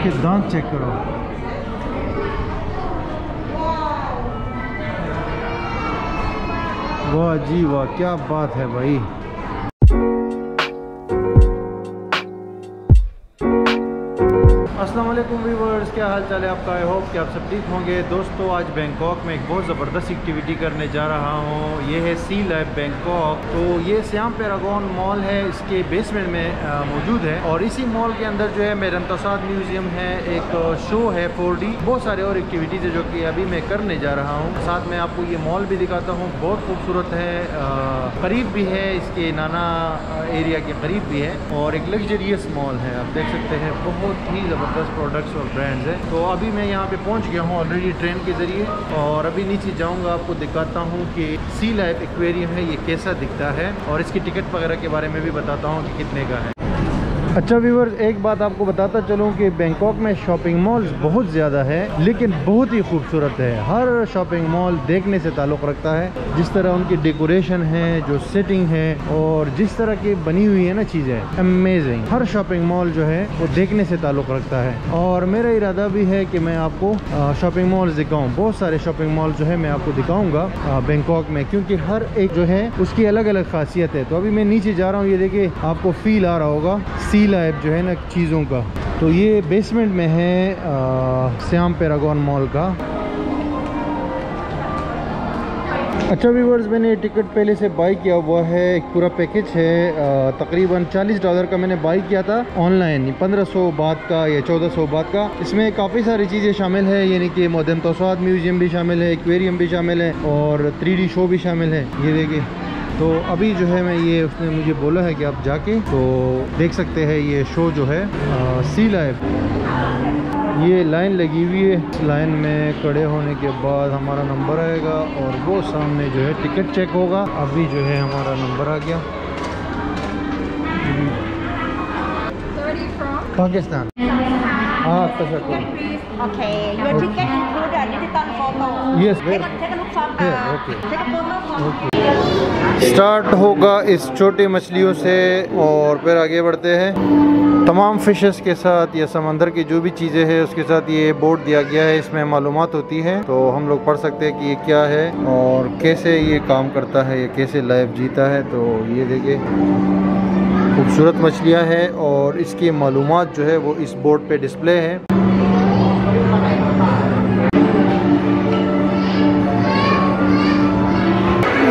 इसके दांत चेक करो। वाह जी वाह, क्या बात है भाई। अस्सलाम वालेकुम व्यूअर्स, क्या हाल चाल है आपका। आई होप कि आप सब ठीक होंगे। दोस्तों, आज बैंकॉक में एक बहुत ज़बरदस्त एक्टिविटी करने जा रहा हूँ। ये है सी लैब बैंकॉक। तो ये सियाम पैरागॉन मॉल है, इसके बेसमेंट में मौजूद है। और इसी मॉल के अंदर जो है मेरंतसाद म्यूज़ियम है, एक शो है 4D, बहुत सारे और एक्टिविटीज़ है जो कि अभी मैं करने जा रहा हूँ। साथ में आपको ये मॉल भी दिखाता हूँ, बहुत खूबसूरत है, करीब भी है, इसके नाना एरिया के करीब भी है, और एक लग्जरियस मॉल है। आप देख सकते हैं बहुत ही ज़बरदस्त प्रोडक्ट्स और ब्रांड्स हैं। तो अभी मैं यहाँ पे पहुँच गया हूँ ऑलरेडी ट्रेन के ज़रिए, और अभी नीचे जाऊँगा, आपको दिखाता हूँ कि सी लाइफ एक्वेरियम है ये कैसा दिखता है, और इसकी टिकट वगैरह के बारे में भी बताता हूँ कि कितने का है। अच्छा व्यूअर्स, एक बात आपको बताता चलूँ कि बैंकॉक में शॉपिंग मॉल्स बहुत ज़्यादा है, लेकिन बहुत ही खूबसूरत है। हर शॉपिंग मॉल देखने से ताल्लुक़ रखता है, जिस तरह उनकी डेकोरेशन है, जो सेटिंग है, और जिस तरह की बनी हुई है ना चीज़ें, अमेजिंग। हर शॉपिंग मॉल जो है वो देखने से ताल्लुक़ रखता है, और मेरा इरादा भी है कि मैं आपको शॉपिंग मॉल्स दिखाऊँ। बहुत सारे शॉपिंग मॉल जो है मैं आपको दिखाऊँगा बैंकॉक में, क्योंकि हर एक जो है उसकी अलग अलग खासियत है। तो अभी मैं नीचे जा रहा हूँ, ये देखिए आपको फील आ रहा होगा सी लाइफ जो है ना चीज़ों का। तो ये बेसमेंट में है सियाम पैरागॉन मॉल का। अच्छा व्यूअर्स, मैंने टिकट पहले से बाई किया हुआ है, एक पूरा पैकेज है। तकरीबन $40 का मैंने बाई किया था ऑनलाइन, 1500 बात का या 1400 बात का। इसमें काफ़ी सारी चीज़ें शामिल है, यानी कि मेरंतसाद म्यूज़ियम भी शामिल है, एक्वेरियम भी शामिल है, और 3D शो भी शामिल है। ये देखिए, तो अभी जो है मैं ये उसने मुझे बोला है कि आप जाके तो देख सकते हैं ये शो जो है सी लाइफ। ये लाइन लगी हुई है, इस लाइन में खड़े होने के बाद हमारा नंबर आएगा, और वो सामने जो है टिकट चेक होगा। अभी जो है हमारा नंबर आ गया। पाकिस्तान। हाँ, Okay, your ticket include a digital photo. Yes, Take a look from okay. take a photo from. Start होगा इस छोटी मछलियों से, और फिर आगे बढ़ते हैं। तमाम फिशेस के साथ या समंदर की जो भी चीज़ें हैं उसके साथ ये बोर्ड दिया गया है, इसमें मालूमात होती है, तो हम लोग पढ़ सकते हैं कि ये क्या है और कैसे ये काम करता है, ये कैसे लाइफ जीता है। तो ये देखिए खूबसूरत मछलियाँ हैं, और इसकी मालूमात जो है वो इस बोर्ड पे डिस्प्ले है।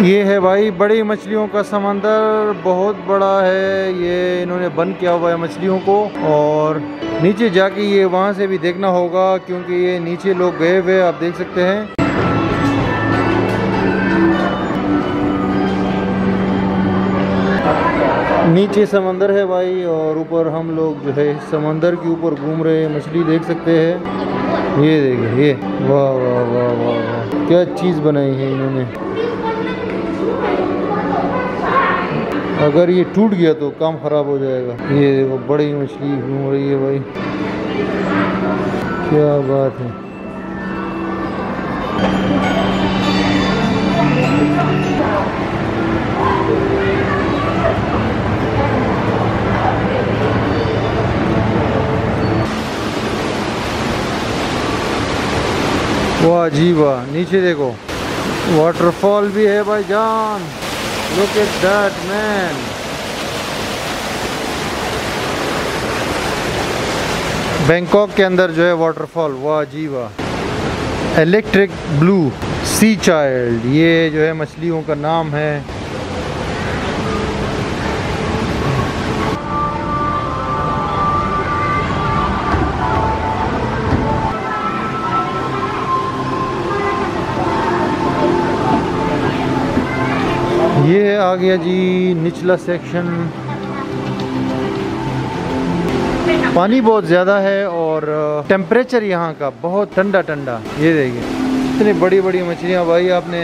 ये है भाई बड़ी मछलियों का समंदर, बहुत बड़ा है। ये इन्होंने बंद किया हुआ है मछलियों को, और नीचे जाके ये वहाँ से भी देखना होगा, क्योंकि ये नीचे लोग गए हुए आप देख सकते हैं। नीचे समंदर है भाई, और ऊपर हम लोग जो है समंदर के ऊपर घूम रहे हैं, मछली देख सकते हैं। ये देखिए, ये वाह वाह वाह वाह वाह, क्या चीज़ बनाई है इन्होंने। अगर ये टूट गया तो काम ख़राब हो जाएगा। ये देखो बड़ी मछली घूम रही है भाई, क्या बात है। वाह जी वाह, नीचे देखो वाटरफॉल भी है भाई जान। Look at that man. Bangkok के अंदर जो है वाटरफॉल, वाह जी वाह। इलेक्ट्रिक ब्लू सी चाइल्ड, ये जो है मछलियों का नाम है। ये आ गया जी निचला सेक्शन। पानी बहुत ज़्यादा है, और टेम्परेचर यहाँ का बहुत ठंडा ठंडा। ये देखिए इतनी बड़ी बड़ी मछलियाँ भाई, आपने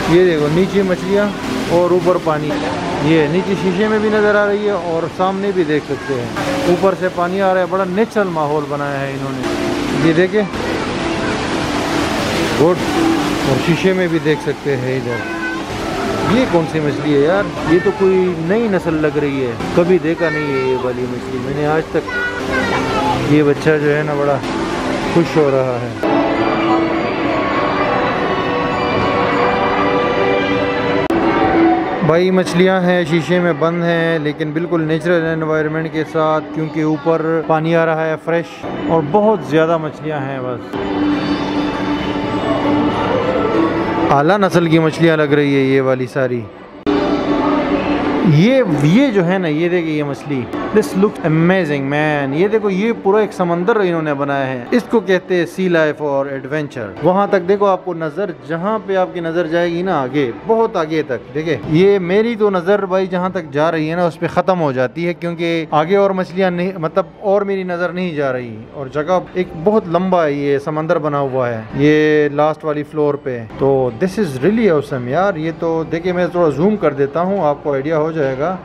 ये देखो नीचे मछलियाँ और ऊपर पानी। ये नीचे शीशे में भी नज़र आ रही है, और सामने भी देख सकते हैं ऊपर से पानी आ रहा है। बड़ा नेचुरल माहौल बनाया है इन्होंने, ये देखे गुड। और शीशे में भी देख सकते हैं इधर। ये कौन सी मछली है यार? ये तो कोई नई नस्ल लग रही है, कभी देखा नहीं है ये वाली मछली मैंने आज तक। ये बच्चा जो है ना बड़ा खुश हो रहा है। भाई मछलियां हैं, शीशे में बंद हैं, लेकिन बिल्कुल नेचुरल एनवायरनमेंट के साथ, क्योंकि ऊपर पानी आ रहा है फ्रेश, और बहुत ज़्यादा मछलियां हैं। बस आला नस्ल की मछलियां लग रही है ये वाली सारी। ये जो है ना, ये देखिए ये मछली, दिस लुक्स अमेजिंग मैन। ये देखो, ये पूरा एक समंदर इन्होंने बनाया है। इसको कहते हैं सी लाइफ और एडवेंचर। वहां तक देखो, आपको नजर, जहां पे आपकी नजर जाएगी ना आगे, बहुत आगे तक, देखिए ये मेरी तो नजर भाई जहां तक जा रही है ना उस पर खत्म हो जाती है, क्योंकि आगे और मछलियां नहीं, मतलब और मेरी नजर नहीं जा रही। और जगह एक बहुत लंबा है, ये समंदर बना हुआ है ये लास्ट वाली फ्लोर पे। तो दिस इज रियली ऑसम यार। ये तो देखिए, मैं थोड़ा जूम कर देता हूँ, आपको आइडिया हो जाएगा।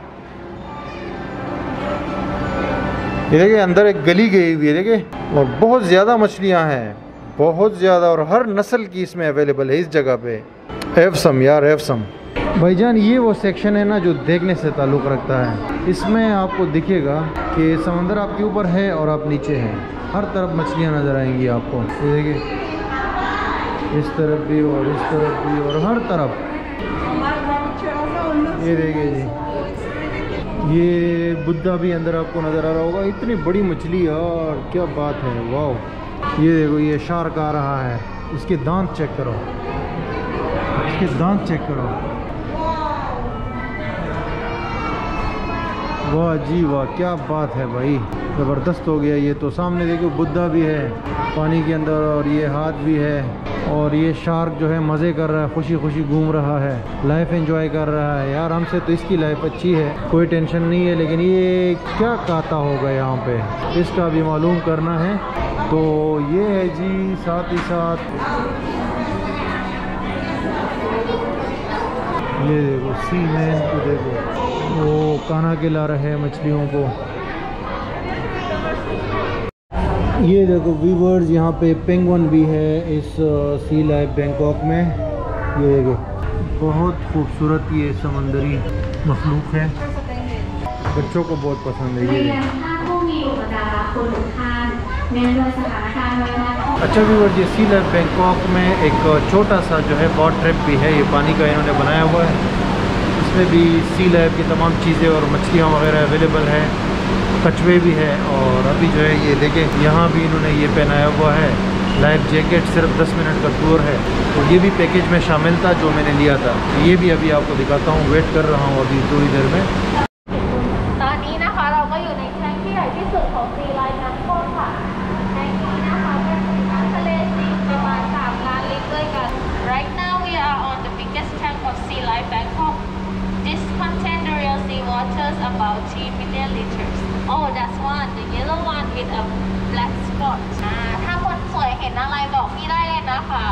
ये देखिए अंदर एक गली गई हुई है, देखिए, और बहुत ज़्यादा मछलियां हैं, बहुत ज़्यादा, और हर नस्ल की इसमें अवेलेबल है इस जगह पे। एवसम यार, एवसम। भाईजान ये वो सेक्शन है ना जो देखने से ताल्लुक़ रखता है। इसमें आपको दिखेगा कि समंदर आपके ऊपर है और आप नीचे हैं, हर तरफ मछलियाँ नज़र आएंगी आपको। ये देखिए, इस तरफ भी और इस तरफ भी और हर तरफ। ये देखिए जी, ये बुद्धा भी अंदर आपको नज़र आ रहा होगा। इतनी बड़ी मछली यार, क्या बात है, वाह। ये देखो, ये शार्क आ रहा है, इसके दांत चेक करो, इसके दांत चेक करो, वाह जी वाह, क्या बात है भाई, ज़बरदस्त हो गया। ये तो सामने देखो बुद्धा भी है पानी के अंदर, और ये हाथ भी है, और ये शार्क जो है मज़े कर रहा है, खुशी खुशी घूम रहा है, लाइफ एंजॉय कर रहा है। यार हमसे तो इसकी लाइफ अच्छी है, कोई टेंशन नहीं है, लेकिन ये क्या खाता होगा यहाँ पे, इसका भी मालूम करना है। तो ये है जी, साथ ही साथ ये देखो सी मैन को देखो, वो खाना खिला रहे हैं मछलियों को। ये देखो व्यूवर्स, यहाँ पे पेंगुइन भी है इस सी लाइफ बैंकॉक में। ये देखो, बहुत खूबसूरत ये समंदरी मखलूक है, बच्चों को बहुत पसंद है ये। अच्छा व्यूवर्स, ये सी लाइफ बैंकॉक में एक छोटा सा जो है बोट ट्रिप भी है, ये पानी का इन्होंने बनाया हुआ है। इसमें भी सी लाइफ की तमाम चीज़ें और मछलियाँ वगैरह अवेलेबल है, कछुए भी है। और अभी जो है ये देखें, यहाँ भी इन्होंने ये पहनाया हुआ है लाइफ जैकेट, सिर्फ 10 मिनट का टूर है। तो ये भी पैकेज में शामिल था जो मैंने लिया था। ये भी अभी आपको दिखाता हूँ, वेट कर रहा हूँ अभी थोड़ी देर में। Right now we are on the biggest tank of Sea Life Bangkok. This contains the real sea waters about 3 million liters. Oh, that's one, the yellow one with a black spot. ถ้าคนสวยเห็นอะไรบอกพี่ได้เลยนะคะ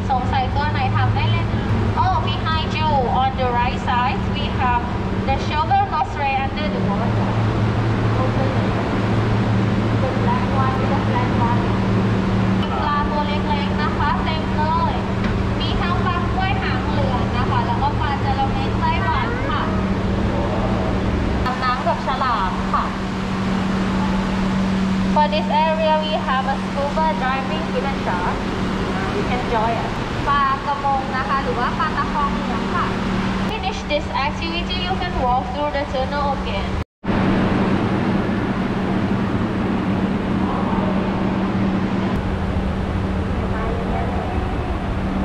สงสัยตัวไหนทำได้เลยนะ Oh, behind you on the right side we have the shovel goes right under the water. The black one with the black one. ปลาตัวเล็กๆนะคะเต็มเลยมีทั้งปลากล้วยหางเหลืองนะคะแล้วก็ปลาจระเม็ดไส้หวานค่ะน้ำกับฉลามค่ะ For this area we have a scuba diving with a shark. You can enjoy it. ปลากระมงนะคะหรือว่าปลาตะคองเหลืองค่ะ Finish this activity you can walk through the tunnel again.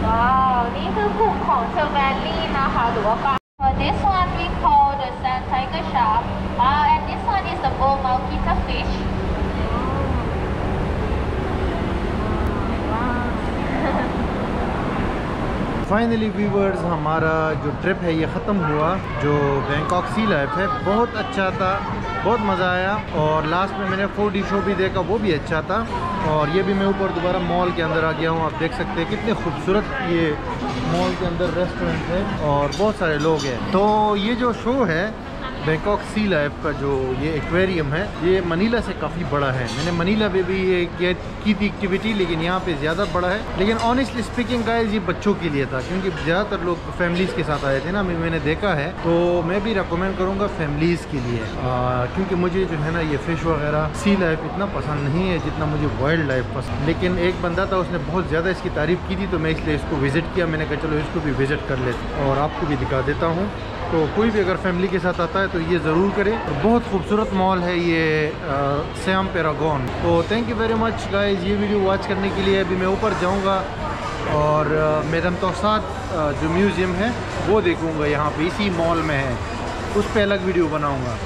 ว้าวนี่คือกลุ่มของเชอร์แวลลี่นะคะหรือว่าปลา This one we call the sand tiger shark. And this one is the bull mouth-eater fish. Finally viewers, हमारा जो trip है ये ख़त्म हुआ। जो Bangkok सी life है बहुत अच्छा था, बहुत मज़ा आया। और लास्ट में मैंने 4D शो भी देखा, वो भी अच्छा था। और ये भी मैं ऊपर दोबारा मॉल के अंदर आ गया हूँ। आप देख सकते हैं कितने खूबसूरत ये मॉल के अंदर रेस्टोरेंट है और बहुत सारे लोग हैं। तो ये जो शो है बैंकॉक सी लाइफ का जो ये एक्वेरियम है ये मनीला से काफ़ी बड़ा है। मैंने मनीला में भी ये की थी एक्टिविटी, लेकिन यहाँ पे ज़्यादा बड़ा है। लेकिन ऑनेस्टली स्पीकिंग गाइस ये बच्चों के लिए था, क्योंकि ज़्यादातर लोग फैमिलीज़ के साथ आए थे ना, मैंने देखा है। तो मैं भी रिकमेंड करूँगा फैमिलीज़ के लिए, क्योंकि मुझे जो है ना ये फ़िश वगैरह सी लाइफ इतना पसंद नहीं है जितना मुझे वाइल्ड लाइफ पसंद। लेकिन एक बंदा था, उसने बहुत ज़्यादा इसकी तारीफ़ की थी, तो मैं इसलिए इसको विज़िट किया। मैंने कहा चलो इसको भी विज़िट कर लेते और आपको भी दिखा देता हूँ। तो कोई भी अगर फैमिली के साथ आता है तो ये ज़रूर करे। बहुत खूबसूरत मॉल है ये सियाम पैरागॉन। तो thank you very much guys ये वीडियो वॉच करने के लिए। अभी मैं ऊपर जाऊंगा और मैडम तौसात जो म्यूज़ियम है वो देखूंगा, यहाँ पे इसी मॉल में है, उस पर अलग वीडियो बनाऊंगा।